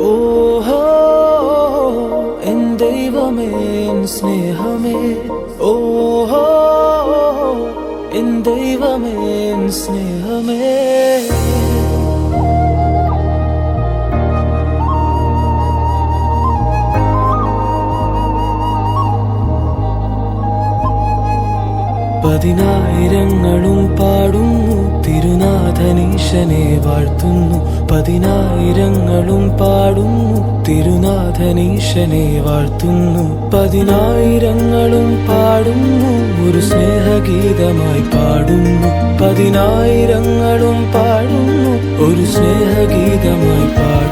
ഓഹോ എൻ ദൈവമേ എൻ സ്നേഹമേ, ഓഹോ എൻ ദൈവമേ എൻ സ്നേഹമേ. പതിനായിരങ്ങളും പാടുന്നു തിരുനാഥനീശനെ വാഴ്ത്തുന്നു. പതിനായിരങ്ങളും പാടുന്നു തിരുനാഥനീശനെ വാഴ്ത്തുന്നു. പതിനായിരങ്ങളും പാടുന്നു ഒരു സ്നേഹഗീതമായി പാടുന്നു. പതിനായിരങ്ങളും പാടുന്നു ഒരു സ്നേഹഗീതമായി പാടുന്നു.